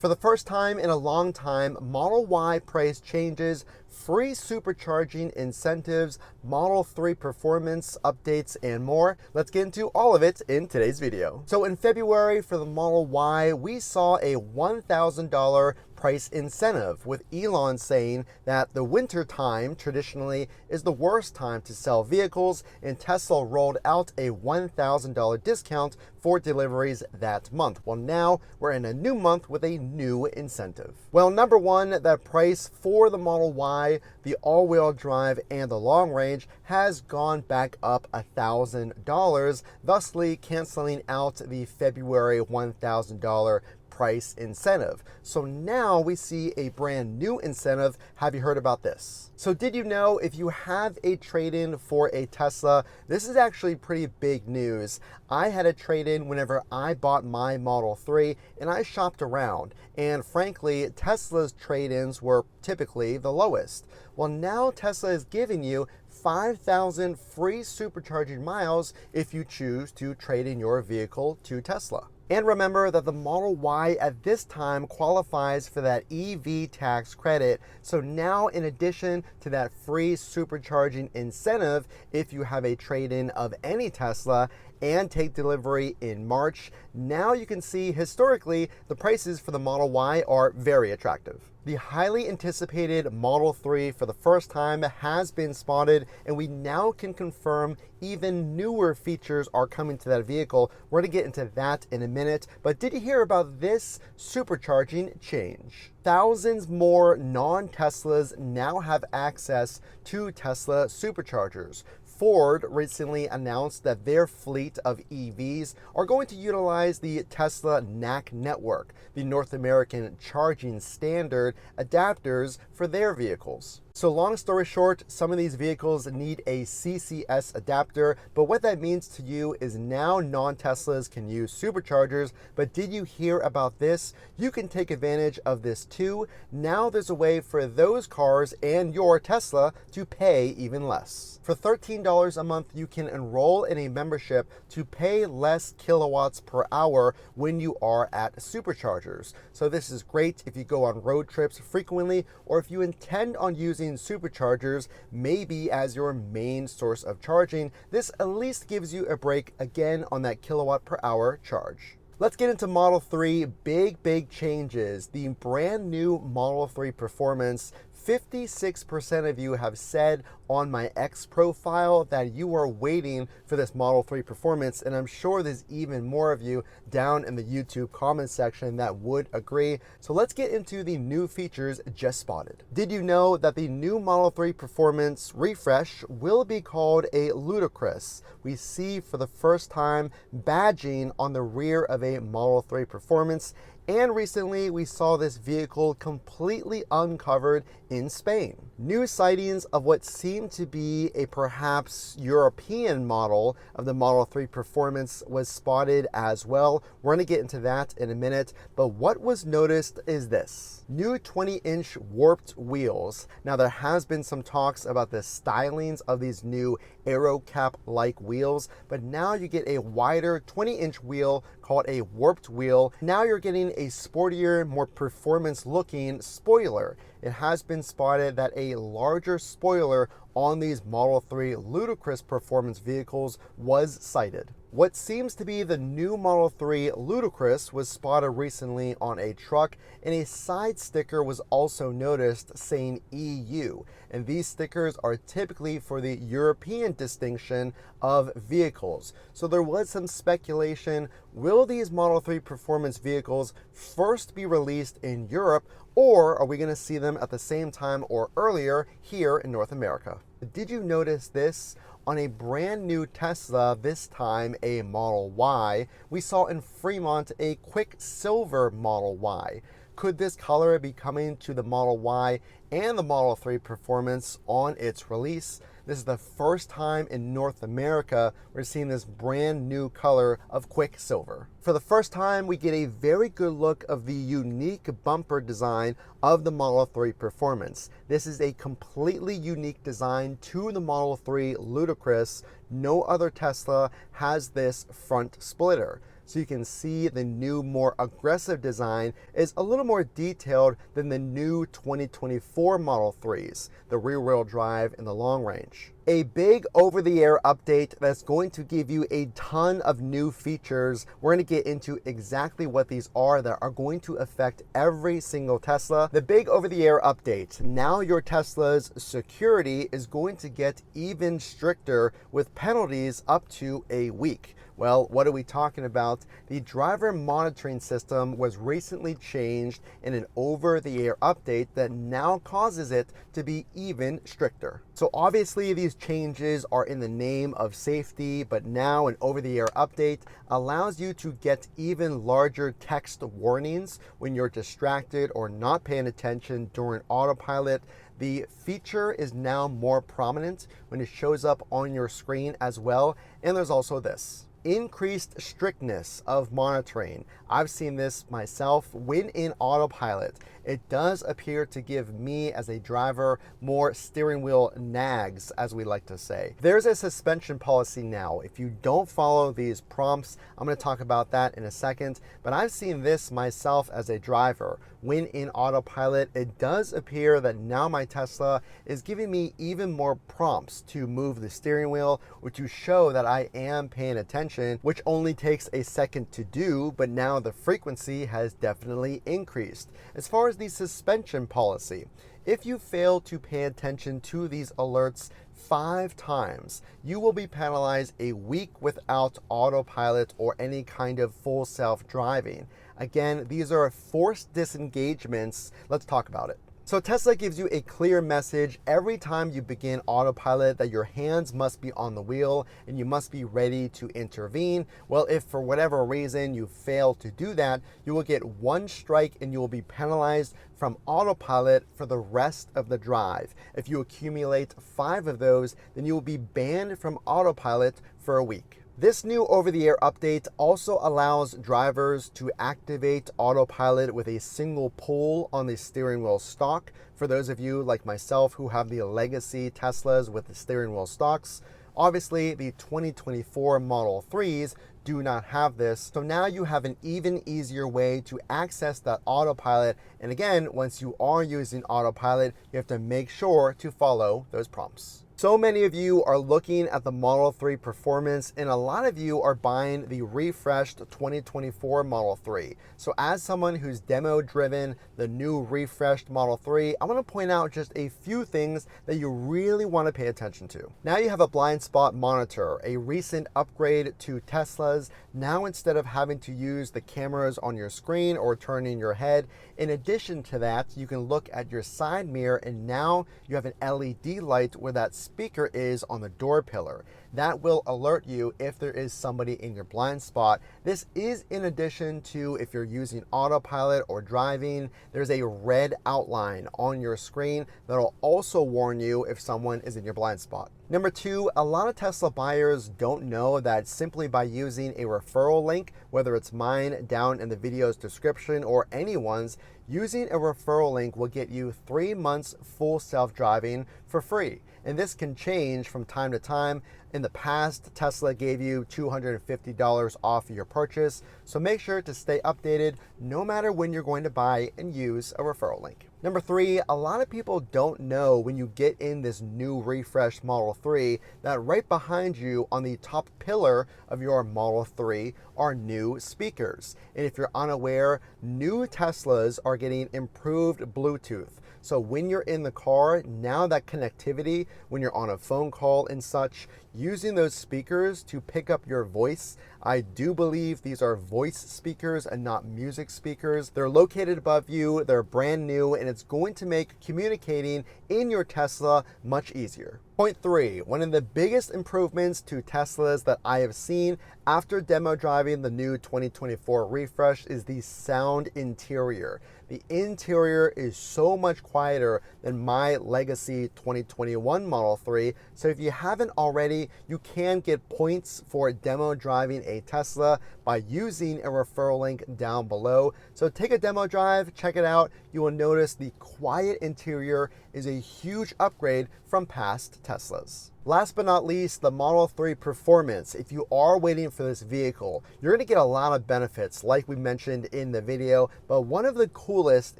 For the first time in a long time, Model Y price changes, free supercharging incentives, Model 3 performance updates, and more. Let's get into all of it in today's video. So in February for the Model Y, we saw a $1,000 price incentive, with Elon saying that the winter time traditionally is the worst time to sell vehicles, and Tesla rolled out a $1,000 discount for deliveries that month. Well, now we're in a new month with a new incentive. Well, number one, that price for the Model Y, the all-wheel drive and the long range, has gone back up $1,000, thusly canceling out the February $1,000 price incentive. So now we see a brand new incentive. Have you heard about this? So did you know if you have a trade-in for a Tesla, this is actually pretty big news. I had a trade-in whenever I bought my Model 3 and I shopped around, and frankly, Tesla's trade-ins were typically the lowest. Well, now Tesla is giving you 5,000 free supercharging miles if you choose to trade in your vehicle to Tesla. And remember that the Model Y at this time qualifies for that EV tax credit. So now, in addition to that free supercharging incentive, if you have a trade-in of any Tesla and take delivery in March, now you can see historically the prices for the Model Y are very attractive. The highly anticipated Model 3 for the first time has been spotted, and we now can confirm even newer features are coming to that vehicle. We're going to get into that in a minute, but did you hear about this supercharging change? Thousands more non-Teslas now have access to Tesla superchargers. Ford recently announced that their fleet of EVs are going to utilize the Tesla NAC network, the North American Charging Standard adapters for their vehicles. So long story short, some of these vehicles need a CCS adapter, but what that means to you is now non-Teslas can use superchargers. But did you hear about this? You can take advantage of this too. Now there's a way for those cars and your Tesla to pay even less. For $13 a month, you can enroll in a membership to pay less kilowatts per hour when you are at superchargers. So this is great if you go on road trips frequently, or if you intend on using superchargers maybe as your main source of charging. This at least gives you a break again on that kilowatt per hour charge. Let's get into Model 3. Big changes. The brand new Model 3 Performance. 56% of you have said on my X profile that you are waiting for this Model 3 Performance, and I'm sure there's even more of you down in the YouTube comment section that would agree. So let's get into the new features just spotted. Did you know that the new Model 3 Performance refresh will be called a Ludicrous? We see for the first time badging on the rear of a Model 3 Performance. And recently we saw this vehicle completely uncovered in Spain. New sightings of what seemed to be a perhaps European model of the Model 3 Performance was spotted as well. We're going to get into that in a minute, but what was noticed is this. New 20-inch warped wheels. Now there has been some talks about the stylings of these new aero cap-like wheels, but now you get a wider 20-inch wheel called a warped wheel. Now you're getting a sportier, more performance-looking spoiler. It has been spotted that a larger spoiler on these Model 3 Ludicrous Performance vehicles was sighted. What seems to be the new Model 3 Ludicrous was spotted recently on a truck, and a side sticker was also noticed saying EU. And these stickers are typically for the European distinction of vehicles. So there was some speculation, will these Model 3 Performance vehicles first be released in Europe, or are we going to see them at the same time or earlier here in North America? Did you notice this? On a brand new Tesla, this time a Model Y, we saw in Fremont a Quicksilver Model Y. Could this color be coming to the Model Y and the Model 3 Performance on its release? This is the first time in North America we're seeing this brand new color of Quicksilver. For the first time, we get a very good look of the unique bumper design of the Model 3 Performance. This is a completely unique design to the Model 3 Ludicrous. No other Tesla has this front splitter. so you can see the new, more aggressive design is a little more detailed than the new 2024 Model 3s, the rear-wheel drive and the long range. A big over-the-air update that's going to give you a ton of new features. We're going to get into exactly what these are that are going to affect every single Tesla. The big over-the-air update. Now your Tesla's security is going to get even stricter with penalties up to a week. Well, what are we talking about? The driver monitoring system was recently changed in an over-the-air update that now causes it to be even stricter. So obviously these changes are in the name of safety, but now an over-the-air update allows you to get even larger text warnings when you're distracted or not paying attention during autopilot. The feature is now more prominent when it shows up on your screen as well. And there's also this. Increased strictness of monitoring. I've seen this myself when in autopilot. It does appear to give me as a driver more steering wheel nags, as we like to say. There's a suspension policy now. If you don't follow these prompts, I'm going to talk about that in a second, but I've seen this myself as a driver. When in autopilot, it does appear that now my Tesla is giving me even more prompts to move the steering wheel or to show that I am paying attention, which only takes a second to do, but now the frequency has definitely increased. As far as the suspension policy, if you fail to pay attention to these alerts 5 times, you will be penalized a week without autopilot or any kind of full self-driving. Again, these are forced disengagements. Let's talk about it. So Tesla gives you a clear message every time you begin autopilot that your hands must be on the wheel and you must be ready to intervene. Well, if for whatever reason you fail to do that, you will get 1 strike and you will be penalized from autopilot for the rest of the drive. If you accumulate 5 of those, then you will be banned from autopilot for a week. This new over-the-air update also allows drivers to activate autopilot with a single pull on the steering wheel stalk. For those of you like myself who have the legacy Teslas with the steering wheel stalks, obviously the 2024 Model 3s do not have this. So now you have an even easier way to access that autopilot. And again, once you are using autopilot, you have to make sure to follow those prompts. So many of you are looking at the Model 3 performance, and a lot of you are buying the refreshed 2024 Model 3. So as someone who's demo driven the new refreshed Model 3, I want to point out just a few things that you really want to pay attention to. Now you have a blind spot monitor, a recent upgrade to Teslas. Now instead of having to use the cameras on your screen or turning your head, in addition to that, you can look at your side mirror and now you have an LED light where that speaker is on the door pillar. That will alert you if there is somebody in your blind spot. This is in addition to if you're using autopilot or driving, there's a red outline on your screen that'll also warn you if someone is in your blind spot. Number 2, a lot of Tesla buyers don't know that simply by using a referral link, whether it's mine down in the video's description or anyone's, using a referral link will get you 3 months full self-driving for free. And this can change from time to time. In the past, Tesla gave you $250 off your purchase. So make sure to stay updated no matter when you're going to buy and use a referral link. Number 3, a lot of people don't know when you get in this new refreshed Model 3 that right behind you on the top pillar of your Model 3 are new speakers. And if you're unaware, new Teslas are getting improved Bluetooth. So when you're in the car, now that connectivity, when you're on a phone call and such, using those speakers to pick up your voice. I do believe these are voice speakers and not music speakers. They're located above you, they're brand new, and it's going to make communicating in your Tesla much easier. Point 3, one of the biggest improvements to Teslas that I have seen after demo driving the new 2024 refresh is the sound interior. The interior is so much quieter than my legacy 2021 Model 3. So if you haven't already, you can get points for demo driving a Tesla by using a referral link down below. So take a demo drive, check it out. You will notice the quiet interior is a huge upgrade from past Teslas. Last but not least, the Model 3 Performance. If you are waiting for this vehicle, you're going to get a lot of benefits like we mentioned in the video, but one of the coolest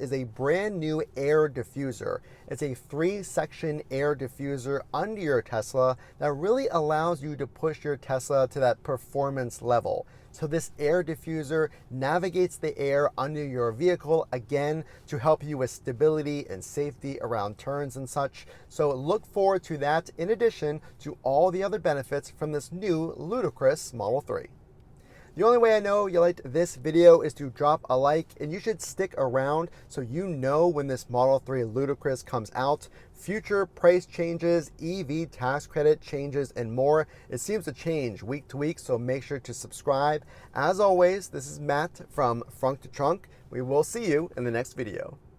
is a brand new air diffuser. It's a 3-section air diffuser under your Tesla that really allows you to push your Tesla to that performance level. So this air diffuser navigates the air under your vehicle, again, to help you with stability and safety around turns and such. So look forward to that in addition to all the other benefits from this new ludicrous Model 3. The only way I know you liked this video is to drop a like, and you should stick around so you know when this Model 3 Ludicrous comes out, future price changes, EV tax credit changes, and more. It seems to change week to week, so make sure to subscribe. As always, this is Matt from Frunk to Trunk. We will see you in the next video.